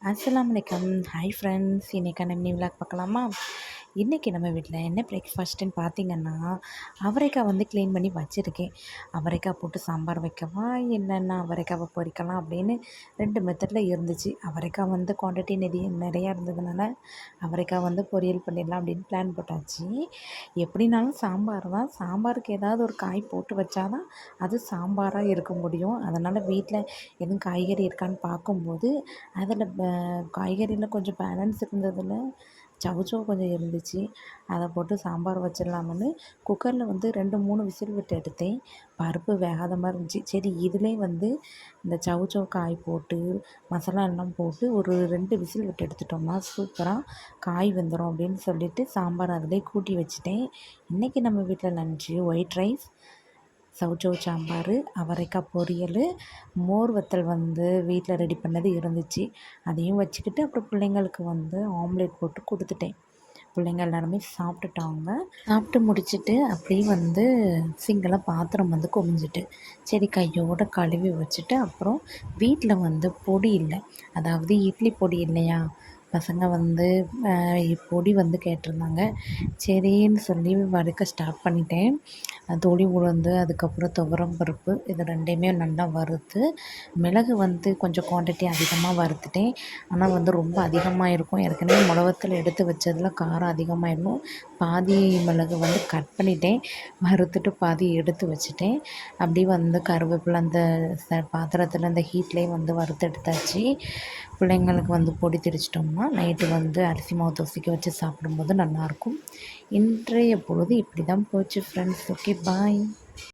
அஸ்ஸலாமு அலைக்கும். Hi friends, இன்றைக்கான மினி விலாக் பார்க்கலாமா? இன்றைக்கி நம்ம வீட்டில் என்ன பிரேக்ஃபாஸ்ட்டுன்னு பார்த்தீங்கன்னா, அவரைக்காய் க்ளீன் பண்ணி வச்சுருக்கேன். அவரைக்காய் போட்டு சாம்பார் வைக்கவா, இல்லைன்னா அவரைக்காவை பொரிக்கலாம் அப்படின்னு 2 மெத்தடில் இருந்துச்சு. அவரைக்காய் குவான்டிட்டி நிறையா இருந்ததுனால அவரைக்காய் பொரியல் பண்ணிடலாம் அப்படின்னு பிளான் போட்டாச்சு. எப்படினாலும் சாம்பார் தான். சாம்பாருக்கு ஏதாவது ஒரு காய் போட்டு வச்சா தான் அது சாம்பாராக இருக்க முடியும். அதனால் வீட்டில் எதுவும் காய்கறி இருக்கான்னு பார்க்கும்போது அதில் காய்கறியில் கொஞ்சம் பேலன்ஸ் இருந்ததில் சௌசௌ கொஞ்சம் இருந்துச்சு. அதை போட்டு சாம்பார் வச்சிடலாம்னு குக்கரில் 2, 3 விசில் விட்டு எடுத்தேன். பருப்பு வேகாத மாதிரி இருந்துச்சு. சரி இதிலே இந்த சௌசௌ காய் போட்டு மசாலா எல்லாம் போட்டு ஒரு 2 விசில் விட்டு எடுத்துட்டோம்னா சூப்பராக காய் வெந்துடும் அப்படின்னு சொல்லிட்டு சாம்பார் அதிலே கூட்டி வச்சுட்டேன். இன்றைக்கி நம்ம வீட்டில் லன்ச்சு ஒயிட் ரைஸ், சௌசௌ சாம்பார், அவரைக்காய் பொரியல், மோர் வத்தல் வீட்டில் ரெடி பண்ணது இருந்துச்சு. அதையும் வச்சுக்கிட்டு அப்புறம் பிள்ளைங்களுக்கு ஆம்லேட் போட்டு கொடுத்துட்டேன். பிள்ளைங்க எல்லாருமே சாப்பிட்டுட்டாங்க. சாப்பிட்டு முடிச்சுட்டு அப்படியே சிங்கில் பாத்திரம் குமிஞ்சிட்டு சரி கையோடு கழுவி வச்சுட்டு அப்புறம் வீட்டில் பொடி இல்லை, அதாவது இட்லி பொடி இல்லையா, பசங்க பொடி கேட்டிருந்தாங்க. சரின்னு சொல்லி வறுக்க ஸ்டார்ட் பண்ணிட்டேன். தோலி உளுந்து, அதுக்கப்புறம் துவரம் பருப்பு, இது 2யுமே நல்லா வறுத்து, மிளகு கொஞ்சம் குவான்டிட்டி அதிகமாக வறுத்துட்டேன். ஆனால் ரொம்ப அதிகமாக இருக்கும். ஏற்கனவே மிளவத்தல் எடுத்து வச்சதில் காரம் அதிகமாகிடும். பாதி மிளகு கட் பண்ணிட்டேன். வறுத்துட்டு பாதி எடுத்து வச்சுட்டேன். அப்படி கருவேப்பிலை அந்த பாத்திரத்தில் அந்த ஹீட்லேயே வறுத்து எடுத்தாச்சு. பிள்ளைங்களுக்கு பொடி திரிச்சிட்டோம்னா நைட்டு அரிசி மாவு தோசைக்கு வச்சு சாப்பிடும்போது நல்லாயிருக்கும். இன்றைய பொழுது இப்படி தான் போச்சு ஃப்ரெண்ட்ஸ். ஓகே, பாய்.